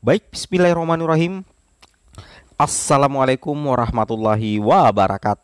Baik, bismillahirrahmanirrahim. Assalamualaikum warahmatullahi wabarakatuh.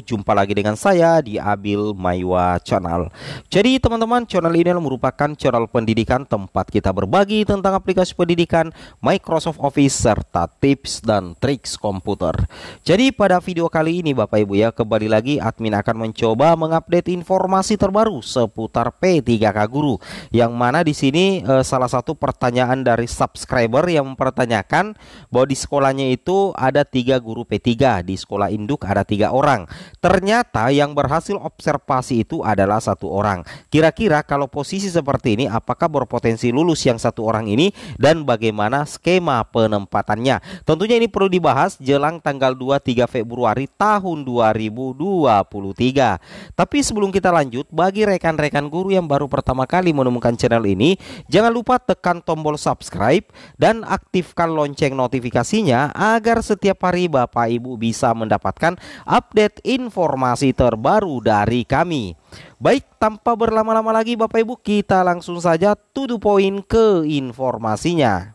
Jumpa lagi dengan saya di Abil Maiwa Channel. Jadi teman-teman, channel ini merupakan channel pendidikan tempat kita berbagi tentang aplikasi pendidikan, Microsoft Office, serta tips dan triks komputer. Jadi pada video kali ini Bapak Ibu ya, kembali lagi admin akan mencoba mengupdate informasi terbaru seputar P3K Guru. Yang mana di sini salah satu pertanyaan dari subscriber yang mempertanyakan bahwa di sekolahnya itu ada 3 guru P3, di sekolah induk ada 3 orang. Ternyata yang berhasil observasi itu adalah 1 orang. Kira-kira kalau posisi seperti ini, apakah berpotensi lulus yang 1 orang ini dan bagaimana skema penempatannya? Tentunya ini perlu dibahas jelang tanggal 23 Februari tahun 2023. Tapi sebelum kita lanjut, bagi rekan-rekan guru yang baru pertama kali menemukan channel ini, jangan lupa tekan tombol subscribe dan aktifkan lonceng notifikasinya agar setiap hari Bapak Ibu bisa mendapatkan update informasi terbaru dari kami. Baik, tanpa berlama-lama lagi Bapak Ibu, kita langsung saja to the point ke informasinya.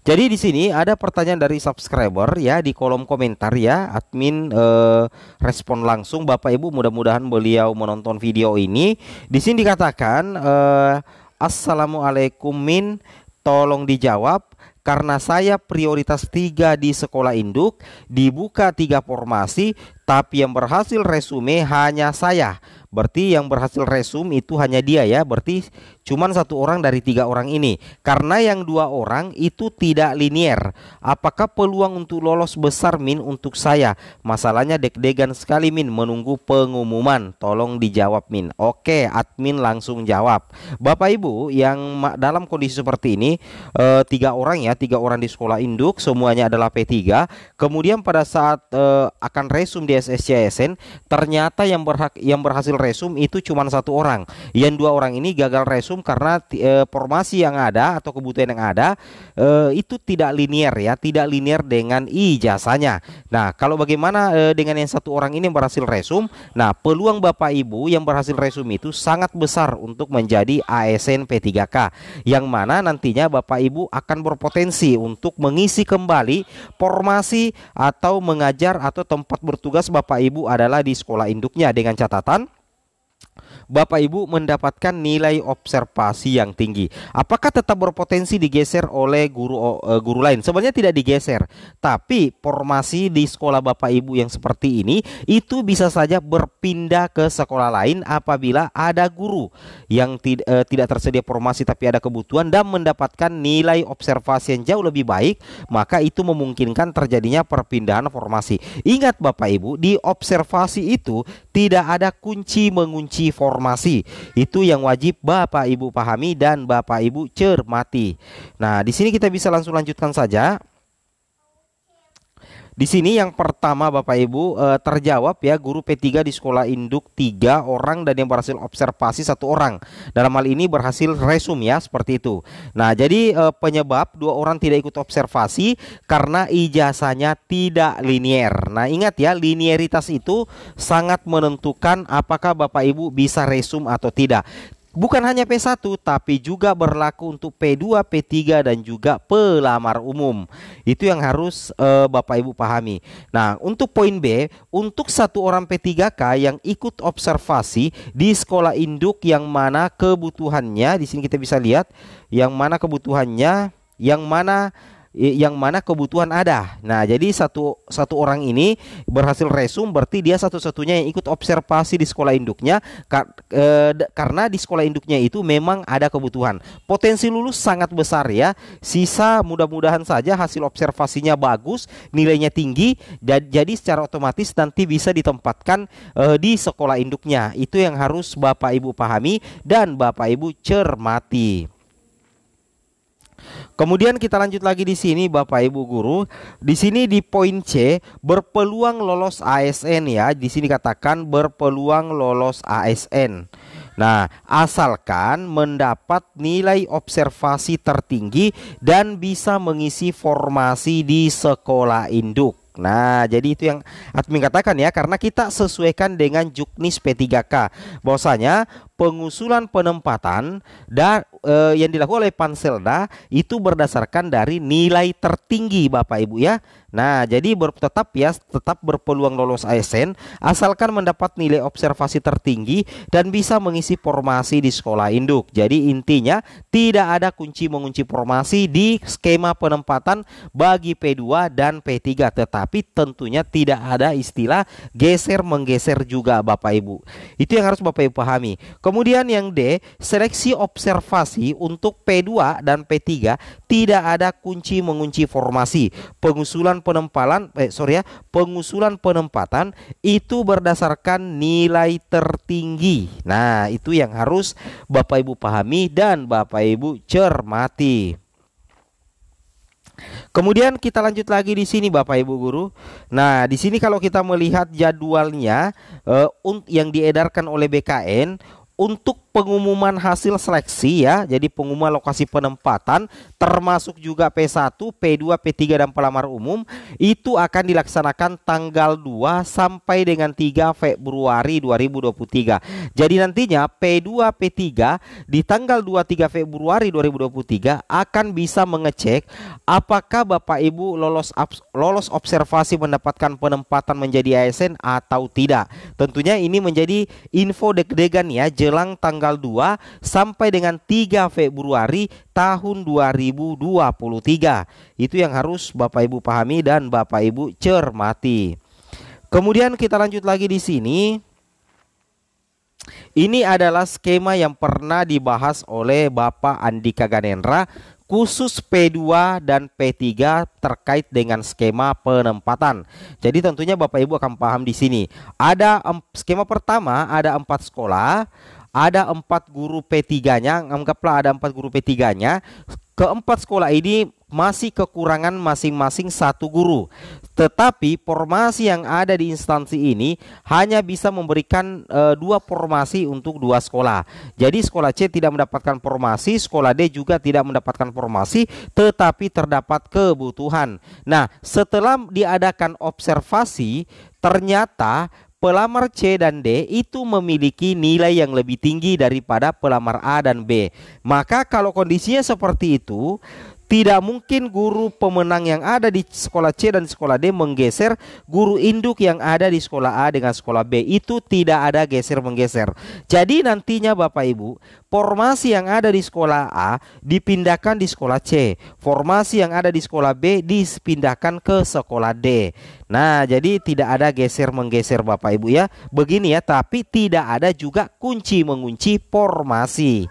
Jadi di sini ada pertanyaan dari subscriber ya, di kolom komentar ya, admin respon langsung Bapak Ibu, mudah-mudahan beliau menonton video ini. Di sini dikatakan Assalamualaikum Min, tolong dijawab. Karena saya prioritas 3 di sekolah induk, dibuka 3 formasi, tapi yang berhasil resume hanya saya. Berarti yang berhasil resume itu hanya dia ya. Berarti cuman 1 orang dari 3 orang ini. Karena yang 2 orang itu tidak linier. Apakah peluang untuk lolos besar Min untuk saya? Masalahnya deg-degan sekali Min menunggu pengumuman. Tolong dijawab Min. Oke, admin langsung jawab. Bapak Ibu yang dalam kondisi seperti ini, 3 orang ya, 3 orang di sekolah induk, semuanya adalah P3. Kemudian pada saat akan resume di SSCSN, ternyata yang berhasil resume itu cuma 1 orang. Yang 2 orang ini gagal resume karena formasi yang ada atau kebutuhan yang ada itu tidak linear ya, tidak linear dengan ijazahnya. Nah, kalau bagaimana dengan yang 1 orang ini yang berhasil resume? Nah, peluang Bapak Ibu yang berhasil resume itu sangat besar untuk menjadi ASN P3K, yang mana nantinya Bapak Ibu akan berpotensi untuk mengisi kembali formasi atau mengajar atau tempat bertugas Bapak Ibu adalah di sekolah induknya, dengan catatan Bapak Ibu mendapatkan nilai observasi yang tinggi. Apakah tetap berpotensi digeser oleh guru lain? Sebenarnya tidak digeser, tapi formasi di sekolah Bapak Ibu yang seperti ini itu bisa saja berpindah ke sekolah lain apabila ada guru yang tidak tersedia formasi tapi ada kebutuhan dan mendapatkan nilai observasi yang jauh lebih baik, maka itu memungkinkan terjadinya perpindahan formasi. Ingat Bapak Ibu, di observasi itu tidak ada kunci mengunci formasi. Itu yang wajib Bapak Ibu pahami dan Bapak Ibu cermati. Nah, di sini kita bisa langsung lanjutkan saja. Di sini yang pertama Bapak Ibu terjawab ya, guru P3 di sekolah induk 3 orang dan yang berhasil observasi 1 orang. Dalam hal ini berhasil resume ya, seperti itu. Nah, jadi penyebab 2 orang tidak ikut observasi karena ijazahnya tidak linier. Nah, ingat ya, linearitas itu sangat menentukan apakah Bapak Ibu bisa resume atau tidak. Bukan hanya P1 tapi juga berlaku untuk P2, P3 dan juga pelamar umum. Itu yang harus Bapak Ibu pahami. Nah, untuk poin B, untuk 1 orang P3K yang ikut observasi di sekolah induk yang mana kebutuhannya, di sini kita bisa lihat yang mana kebutuhannya, yang mana kebutuhan ada. Nah, jadi satu orang ini berhasil resume, berarti dia satu-satunya yang ikut observasi di sekolah induknya karena di sekolah induknya itu memang ada kebutuhan. Potensi lulus sangat besar ya. Sisa mudah-mudahan saja hasil observasinya bagus, nilainya tinggi, jadi secara otomatis nanti bisa ditempatkan di sekolah induknya. Itu yang harus Bapak Ibu pahami dan Bapak Ibu cermati. Kemudian kita lanjut lagi di sini Bapak Ibu guru. Di sini di poin C, berpeluang lolos ASN ya. Di sini katakan berpeluang lolos ASN. Nah, asalkan mendapat nilai observasi tertinggi dan bisa mengisi formasi di sekolah induk. Nah, jadi itu yang admin katakan ya, karena kita sesuaikan dengan Juknis P3K. Bahwasanya pengusulan penempatan yang dilakukan oleh Panselda itu berdasarkan dari nilai tertinggi Bapak Ibu ya. Nah, jadi tetap berpeluang lolos ASN asalkan mendapat nilai observasi tertinggi dan bisa mengisi formasi di sekolah induk. Jadi intinya tidak ada kunci mengunci formasi di skema penempatan bagi P2 dan P3, tetapi tentunya tidak ada istilah geser menggeser juga Bapak Ibu. Itu yang harus Bapak Ibu pahami. Kemudian yang D, seleksi observasi untuk P2 dan P3 tidak ada kunci mengunci formasi. Pengusulan penempatan itu berdasarkan nilai tertinggi. Nah, itu yang harus Bapak Ibu pahami dan Bapak Ibu cermati. Kemudian kita lanjut lagi di sini Bapak Ibu guru. Nah, di sini kalau kita melihat jadwalnya yang diedarkan oleh BKN untuk pengumuman hasil seleksi ya. Jadi pengumuman lokasi penempatan termasuk juga P1, P2, P3 dan pelamar umum itu akan dilaksanakan tanggal 2 sampai dengan 3 Februari 2023. Jadi nantinya P2, P3 di tanggal 2-3 Februari 2023 akan bisa mengecek apakah Bapak Ibu lolos observasi mendapatkan penempatan menjadi ASN atau tidak. Tentunya ini menjadi info deg-degan ya jelang tanggal 2 sampai dengan 3 Februari tahun 2023. Itu yang harus Bapak Ibu pahami dan Bapak Ibu cermati. Kemudian kita lanjut lagi di sini. Ini adalah skema yang pernah dibahas oleh Bapak Andika Ganendra khusus P2 dan P3 terkait dengan skema penempatan. Jadi tentunya Bapak Ibu akan paham di sini. Ada skema pertama, ada 4 sekolah, ada 4 guru P3-nya, anggaplah ada 4 guru P3-nya. Keempat sekolah ini masih kekurangan masing-masing 1 guru. Tetapi formasi yang ada di instansi ini hanya bisa memberikan 2 formasi untuk 2 sekolah. Jadi sekolah C tidak mendapatkan formasi, sekolah D juga tidak mendapatkan formasi, tetapi terdapat kebutuhan. Nah, setelah diadakan observasi, ternyata pelamar C dan D itu memiliki nilai yang lebih tinggi daripada pelamar A dan B. Maka kalau kondisinya seperti itu, tidak mungkin guru pemenang yang ada di sekolah C dan sekolah D menggeser guru induk yang ada di sekolah A dengan sekolah B. Itu tidak ada geser menggeser. Jadi nantinya Bapak Ibu, formasi yang ada di sekolah A dipindahkan di sekolah C, formasi yang ada di sekolah B dipindahkan ke sekolah D. Nah, jadi tidak ada geser menggeser Bapak Ibu ya. Begini ya, tapi tidak ada juga kunci mengunci formasi.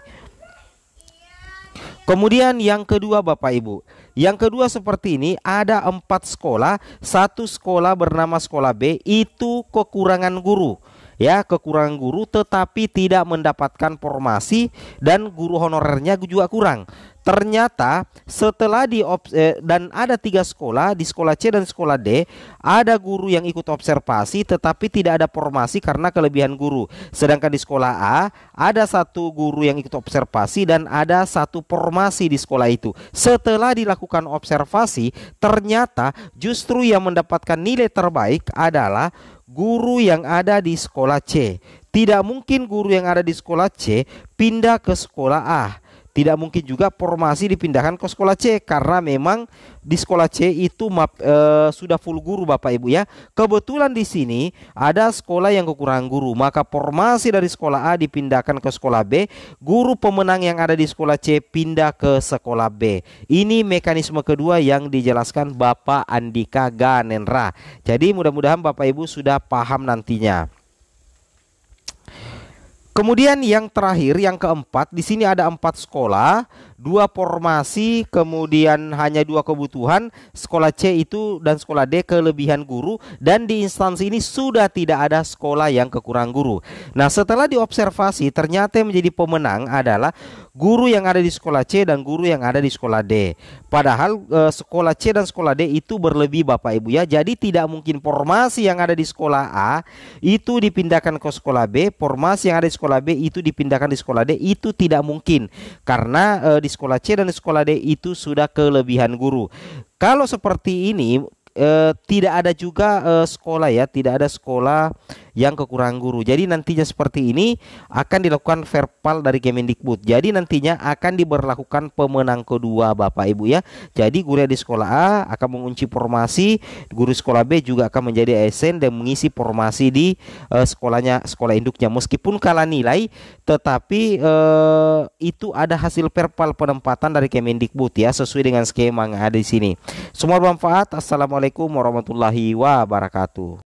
Kemudian yang kedua Bapak Ibu, yang kedua seperti ini, ada 4 sekolah, 1 sekolah bernama sekolah B itu kekurangan guru. Ya, kekurangan guru tetapi tidak mendapatkan formasi dan guru honorernya juga kurang. Ternyata setelah dan ada 3 sekolah, di sekolah C dan sekolah D ada guru yang ikut observasi tetapi tidak ada formasi karena kelebihan guru. Sedangkan di sekolah A ada 1 guru yang ikut observasi dan ada 1 formasi di sekolah itu. Setelah dilakukan observasi, ternyata justru yang mendapatkan nilai terbaik adalah guru yang ada di sekolah C. Tidak mungkin guru yang ada di sekolah C pindah ke sekolah A. Tidak mungkin juga formasi dipindahkan ke sekolah C karena memang di sekolah C itu sudah full guru Bapak Ibu ya. Kebetulan di sini ada sekolah yang kekurangan guru, maka formasi dari sekolah A dipindahkan ke sekolah B, guru pemenang yang ada di sekolah C pindah ke sekolah B. Ini mekanisme kedua yang dijelaskan Bapak Andika Ganendra. Jadi mudah-mudahan Bapak Ibu sudah paham nantinya. Kemudian yang terakhir, yang keempat, di sini ada 4 sekolah, 2 formasi, kemudian hanya 2 kebutuhan. Sekolah C itu dan sekolah D kelebihan guru, dan di instansi ini sudah tidak ada sekolah yang kekurangan guru. Nah, setelah diobservasi ternyata yang menjadi pemenang adalah guru yang ada di sekolah C dan guru yang ada di sekolah D. Padahal sekolah C dan sekolah D itu berlebih Bapak Ibu ya. Jadi tidak mungkin formasi yang ada di sekolah A itu dipindahkan ke sekolah B, formasi yang ada di sekolah B itu dipindahkan di sekolah D. Itu tidak mungkin karena di sekolah C dan di sekolah D itu sudah kelebihan guru. Kalau seperti ini tidak ada juga sekolah ya, tidak ada sekolah yang kekurangan guru. Jadi nantinya seperti ini akan dilakukan verpal dari Kemendikbud. Jadi nantinya akan diberlakukan pemenang kedua Bapak Ibu ya. Jadi guru di sekolah A akan mengunci formasi, guru sekolah B juga akan menjadi ASN dan mengisi formasi di sekolah induknya. Meskipun kalah nilai, tetapi itu ada hasil verpal penempatan dari Kemendikbud ya, sesuai dengan skema yang ada di sini. Semua bermanfaat. Assalamualaikum warahmatullahi wabarakatuh.